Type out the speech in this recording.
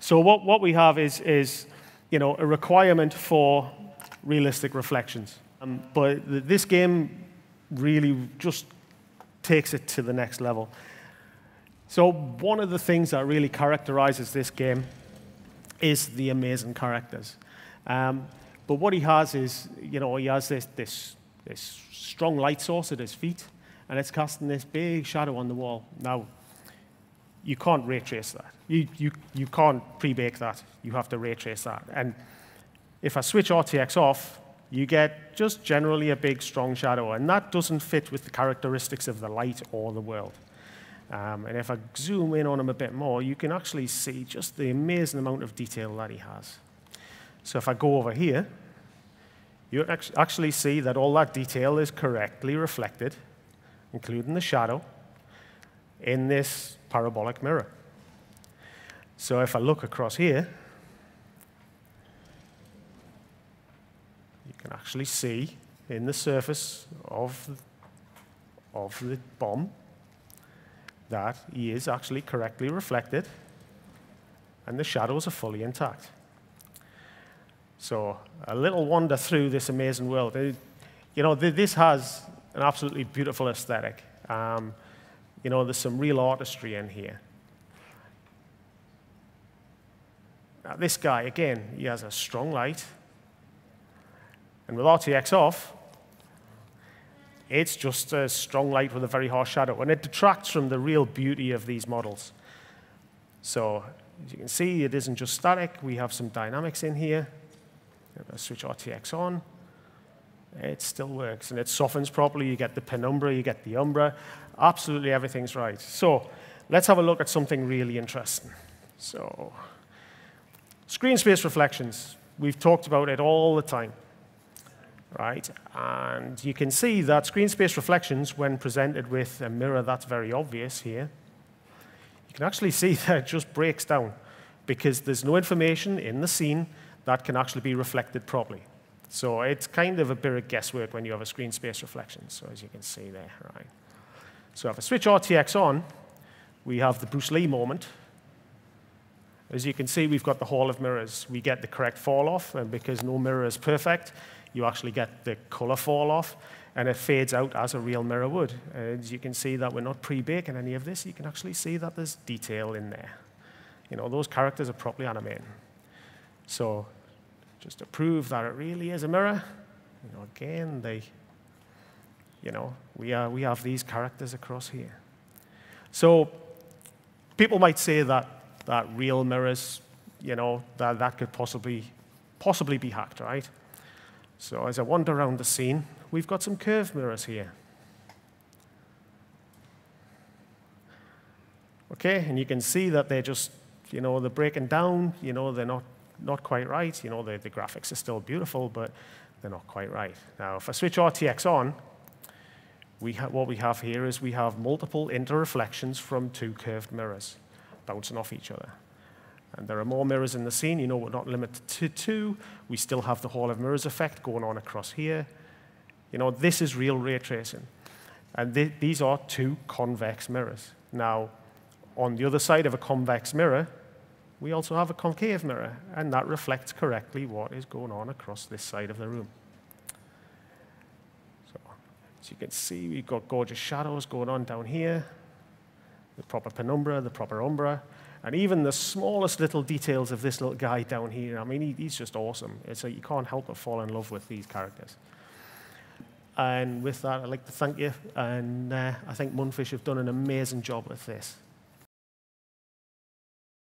So what we have is a requirement for realistic reflections. But this game really just takes it to the next level. So one of the things that really characterizes this game is the amazing characters. But what he has is, he has this strong light source at his feet, and it's casting this big shadow on the wall. Now, you can't ray trace that. You can't pre-bake that. You have to ray trace that. And if I switch RTX off, you get just generally a big, strong shadow, and that doesn't fit with the characteristics of the light or the world. And if I zoom in on him a bit more, you can actually see just the amazing amount of detail that he has. So if I go over here, you actually see that all that detail is correctly reflected, including the shadow, in this parabolic mirror. So if I look across here, you can actually see in the surface of the bomb that he is actually correctly reflected, and the shadows are fully intact. So a little wander through this amazing world. This has an absolutely beautiful aesthetic. There's some real artistry in here. Now, this guy, again, he has a strong light. And with RTX off, it's just a strong light with a very harsh shadow. And it detracts from the real beauty of these models. So as you can see, it isn't just static. We have some dynamics in here. If I switch RTX on, it still works. And it softens properly. You get the penumbra, you get the umbra. Absolutely everything's right. So let's have a look at something really interesting. So screen space reflections. We've talked about it all the time, right? And you can see that screen space reflections, when presented with a mirror that's very obvious here, you can actually see that it just breaks down because there's no information in the scene that can actually be reflected properly. So it's kind of a bit of guesswork when you have a screen space reflection, so as you can see there, right? So if I switch RTX on, we have the Bruce Lee moment. As you can see, we've got the Hall of Mirrors. We get the correct fall off, and because no mirror is perfect, you actually get the color fall off, and it fades out as a real mirror would. As you can see that we're not pre-baking any of this, you can actually see that there's detail in there. Those characters are properly animated. So just to prove that it really is a mirror, again, we have these characters across here. So people might say that real mirrors, that could possibly be hacked, right? So as I wander around the scene, we've got some curved mirrors here. Okay, and you can see that they're just, they're breaking down, they're not quite right. The graphics are still beautiful, but they're not quite right. Now, if I switch RTX on, what we have here is we have multiple interreflections from two curved mirrors bouncing off each other. And there are more mirrors in the scene. We're not limited to two. We still have the Hall of Mirrors effect going on across here. This is real ray tracing. And these are two convex mirrors. Now, on the other side of a convex mirror, we also have a concave mirror, and that reflects correctly what is going on across this side of the room. So, as you can see, we've got gorgeous shadows going on down here, the proper penumbra, the proper umbra, and even the smallest little details of this little guy down here. I mean, he's just awesome. You can't help but fall in love with these characters. And with that, I'd like to thank you, and I think Munfish have done an amazing job with this.